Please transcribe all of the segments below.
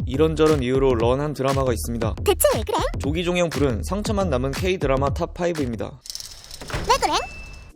이런저런 이유로 런한 드라마가 있습니다. 대체 왜 그래? 조기종영 불은 상처만 남은 K-드라마 탑5입니다. 왜 그래?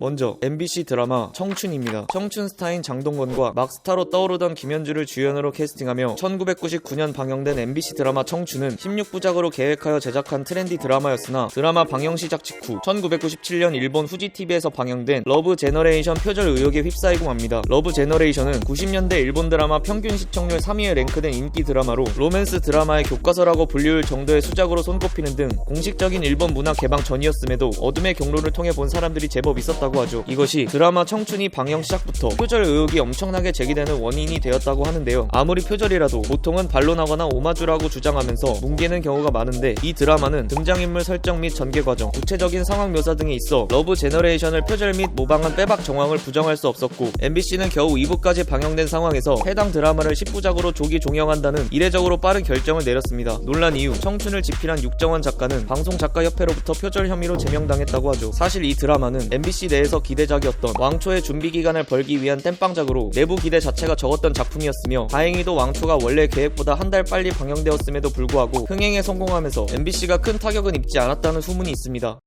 먼저 MBC 드라마 청춘입니다. 청춘 스타인 장동건과 막 스타로 떠오르던 김현주를 주연으로 캐스팅하며 1999년 방영된 MBC 드라마 청춘은 16부작으로 계획하여 제작한 트렌디 드라마였으나 드라마 방영 시작 직후 1997년 일본 후지TV에서 방영된 러브 제너레이션 표절 의혹에 휩싸이고 맙니다. 러브 제너레이션은 90년대 일본 드라마 평균 시청률 3위에 랭크된 인기 드라마로 로맨스 드라마의 교과서라고 불릴 정도의 수작으로 손꼽히는 등 공식적인 일본 문화 개방 전이었음에도 어둠의 경로를 통해 본 사람들이 제법 있었다고 하죠. 이것이 드라마 청춘이 방영 시작부터 표절 의혹이 엄청나게 제기되는 원인이 되었다고 하는데요. 아무리 표절이라도 보통은 반론하거나 오마주라고 주장하면서 뭉개는 경우가 많은데 이 드라마는 등장인물 설정 및 전개 과정, 구체적인 상황 묘사 등에 있어 러브 제너레이션을 표절 및 모방한 빼박 정황을 부정할 수 없었고 MBC는 겨우 2부까지 방영된 상황에서 해당 드라마를 10부작으로 조기 종영한다는 이례적으로 빠른 결정을 내렸습니다. 논란 이후 청춘을 집필한 육정원 작가는 방송작가협회로부터 표절 혐의로 제명당했다고 하죠. 사실 이 드라마는 MBC 내에서 기대작이었던 왕초의 준비 기간을 벌기 위한 땜빵작으로 내부 기대 자체가 적었던 작품이었으며 다행히도 왕초가 원래 계획보다 한 달 빨리 방영되었음에도 불구하고 흥행에 성공하면서 MBC가 큰 타격은 입지 않았다는 소문이 있습니다.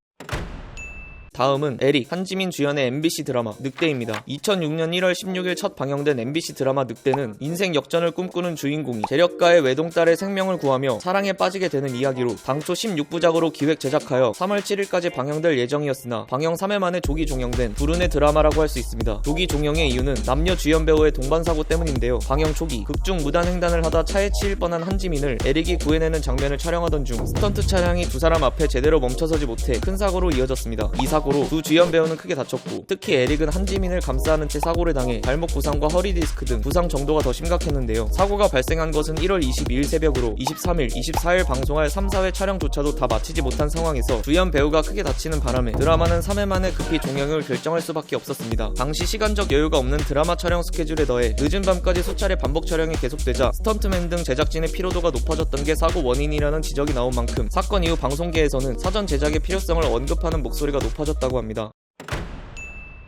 다음은 에릭, 한지민 주연의 MBC 드라마 늑대입니다. 2006년 1월 16일 첫 방영된 MBC 드라마 늑대는 인생 역전을 꿈꾸는 주인공이 재력가의 외동딸의 생명을 구하며 사랑에 빠지게 되는 이야기로 당초 16부작으로 기획 제작하여 3월 7일까지 방영될 예정이었으나 방영 3회 만에 조기 종영된 불운의 드라마라고 할 수 있습니다. 조기 종영의 이유는 남녀 주연 배우의 동반사고 때문인데요. 방영 초기 극중 무단횡단을 하다 차에 치일 뻔한 한지민을 에릭이 구해내는 장면을 촬영하던 중 스턴트 차량이 두 사람 앞에 제대로 멈춰서지 못해 큰 사고로 이어졌습니다. 이 사고로 두 주연 배우는 크게 다쳤고 특히 에릭은 한지민을 감싸는 채 사고를 당해 발목 부상과 허리 디스크 등 부상 정도가 더 심각했는데요. 사고가 발생한 것은 1월 22일 새벽으로 23일, 24일 방송할 3, 4회 촬영조차도 다 마치지 못한 상황에서 주연 배우가 크게 다치는 바람에 드라마는 3회 만에 급히 종영을 결정할 수밖에 없었습니다. 당시 시간적 여유가 없는 드라마 촬영 스케줄에 더해 늦은 밤까지 수차례 반복 촬영이 계속되자 스턴트맨 등 제작진의 피로도가 높아졌던 게 사고 원인이라는 지적이 나온 만큼 사건 이후 방송계에서는 사전 제작의 필요성을 언급하는 목소리가 높아졌다고 합니다.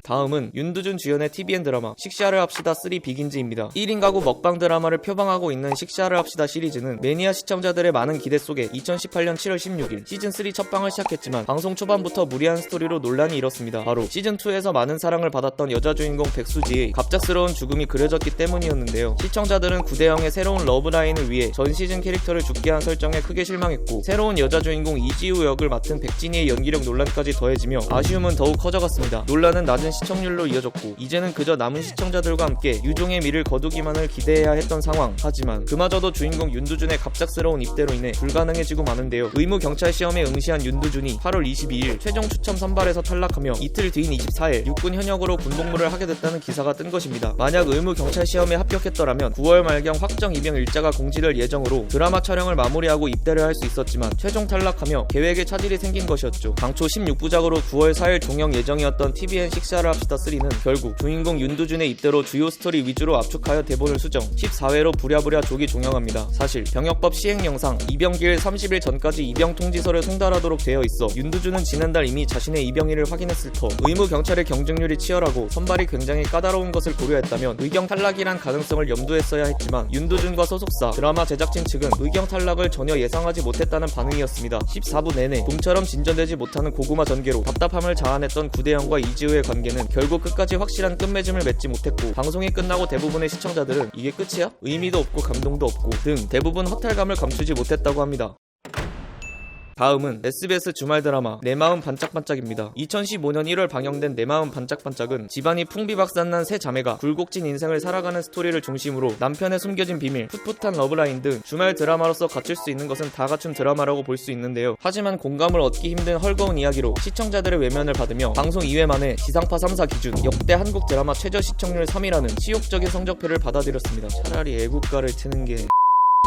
다음은 윤두준 주연의 TVN 드라마 식샤를 합시다 3 비긴즈입니다. 1인 가구 먹방 드라마를 표방하고 있는 식샤를 합시다 시리즈는 매니아 시청자들의 많은 기대 속에 2018년 7월 16일 시즌3 첫방을 시작했지만 방송 초반부터 무리한 스토리로 논란이 일었습니다. 바로 시즌2에서 많은 사랑을 받았던 여자 주인공 백수지의 갑작스러운 죽음이 그려졌기 때문이었는데요. 시청자들은 구대영의 새로운 러브라인을 위해 전 시즌 캐릭터를 죽게 한 설정에 크게 실망했고 새로운 여자 주인공 이지우 역을 맡은 백진희의 연기력 논란까지 더해지며 아쉬움은 더욱 커져갔습니다. 논란은 낮은 시청률로 이어졌고 이제는 그저 남은 시청자들과 함께 유종의 미를 거두기만을 기대해야 했던 상황. 하지만 그마저도 주인공 윤두준의 갑작스러운 입대로 인해 불가능해지고 마는데요. 의무 경찰 시험에 응시한 윤두준이 8월 22일 최종 추첨 선발에서 탈락하며 이틀 뒤인 24일 육군 현역으로 군복무를 하게 됐다는 기사가 뜬 것입니다. 만약 의무 경찰 시험에 합격했더라면 9월 말경 확정 입영 일자가 공지될 예정으로 드라마 촬영을 마무리하고 입대를 할 수 있었지만 최종 탈락하며 계획에 차질이 생긴 것이었죠. 당초 16부작으로 9월 4일 종영 예정이었던 TVN 식샤를 합시다 3는 결국 주인공 윤두준의 입대로 주요 스토리 위주로 압축하여 대본을 수정 14회로 부랴부랴 조기 종영합니다. 사실 병역법 시행 영상 입영기일 30일 전까지 입영 통지서를 송달하도록 되어 있어 윤두준은 지난달 이미 자신의 입영일을 확인했을 터 의무 경찰의 경쟁률이 치열하고 선발이 굉장히 까다로운 것을 고려했다면 의경 탈락이란 가능성을 염두했어야 했지만 윤두준과 소속사 드라마 제작진 측은 의경 탈락을 전혀 예상하지 못했다는 반응이었습니다. 14부 내내 봄처럼 진전되지 못하는 고구마 전개로 답답함을 자아냈던 구대영과 이지우의 관계는 결국 끝까지 확실한 끝맺음을 맺지 못했고 방송이 끝나고 대부분의 시청자들은 이게 끝이야? 의미도 없고 감동도 없고 등 대부분 허탈감을 감추지 못했다고 합니다. 다음은 SBS 주말 드라마 내 마음 반짝반짝입니다. 2015년 1월 방영된 내 마음 반짝반짝은 집안이 풍비박산난 세 자매가 굴곡진 인생을 살아가는 스토리를 중심으로 남편의 숨겨진 비밀, 풋풋한 러브라인 등 주말 드라마로서 갖출 수 있는 것은 다 갖춘 드라마라고 볼 수 있는데요. 하지만 공감을 얻기 힘든 헐거운 이야기로 시청자들의 외면을 받으며 방송 2회 만에 지상파 3사 기준 역대 한국 드라마 최저 시청률 3위라는 치욕적인 성적표를 받아들였습니다. 차라리 애국가를 트는 게...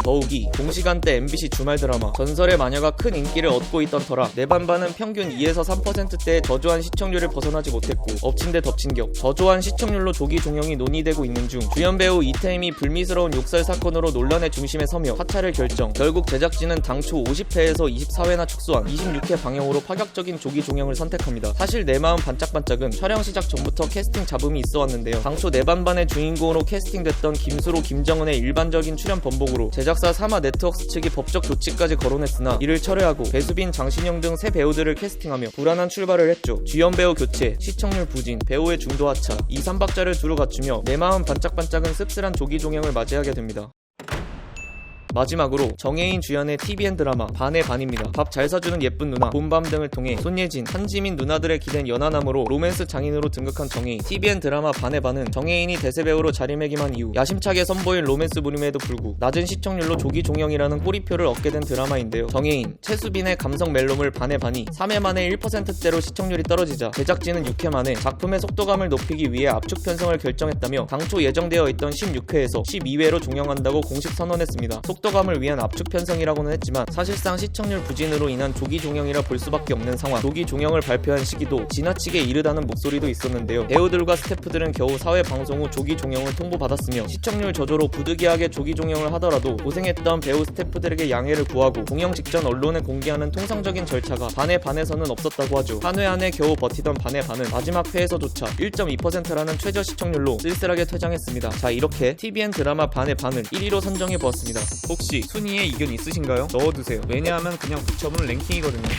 더욱이 동시간대 MBC 주말 드라마 전설의 마녀가 큰 인기를 얻고 있던 터라 내반반은 평균 2에서 3%대의 저조한 시청률을 벗어나지 못했고 엎친 데 덮친 격 저조한 시청률로 조기 종영이 논의되고 있는 중 주연 배우 이태임이 불미스러운 욕설 사건으로 논란의 중심에 서며 하차를 결정. 결국 제작진은 당초 50회에서 24회나 축소한 26회 방영으로 파격적인 조기 종영을 선택합니다. 사실 내 마음 반짝반짝은 촬영 시작 전부터 캐스팅 잡음이 있어 왔는데요. 당초 내반반의 주인공으로 캐스팅됐던 김수로, 김정은의 일반적인 출연 번복으로 제작 제작사 사마 네트워크스 측이 법적 조치까지 거론했으나 이를 철회하고 배수빈, 장신영 등 새 배우들을 캐스팅하며 불안한 출발을 했죠. 주연 배우 교체, 시청률 부진, 배우의 중도 하차, 이 3박자를 두루 갖추며 내 마음 반짝반짝은 씁쓸한 조기 종영을 맞이하게 됩니다. 마지막으로 정혜인 주연의 TVN 드라마 반의 반입니다. 밥 잘 사주는 예쁜 누나, 봄밤 등을 통해 손예진, 한지민 누나들의 기댄 연하남으로 로맨스 장인으로 등극한 정혜인. TVN 드라마 반의 반은 정혜인이 대세배우로 자리매김한 이후 야심차게 선보인 로맨스 무림에도 불구 낮은 시청률로 조기 종영이라는 꼬리표를 얻게 된 드라마인데요. 정혜인, 최수빈의 감성 멜로물 반의 반이 3회 만에 1%대로 시청률이 떨어지자 제작진은 6회 만에 작품의 속도감을 높이기 위해 압축 편성을 결정했다며 당초 예정되어 있던 16회에서 12회로 종영한다고 공식 선언했습니다. 속도감을 위한 압축 편성이라고는 했지만 사실상 시청률 부진으로 인한 조기 종영이라 볼 수밖에 없는 상황. 조기 종영을 발표한 시기도 지나치게 이르다는 목소리도 있었는데요. 배우들과 스태프들은 겨우 4회 방송 후 조기 종영을 통보받았으며 시청률 저조로 부득이하게 조기 종영을 하더라도 고생했던 배우 스태프들에게 양해를 구하고 공영 직전 언론에 공개하는 통상적인 절차가 반의 반에서는 없었다고 하죠. 한 회 안에 겨우 버티던 반의 반은 마지막 회에서조차 1.2%라는 최저 시청률로 쓸쓸하게 퇴장했습니다. 자, 이렇게 TVN 드라마 반의 반을 1위로 선정해보았습니다. 혹시 순위에 이견 있으신가요? 넣어두세요. 왜냐하면 그냥 붙여본 랭킹이거든요.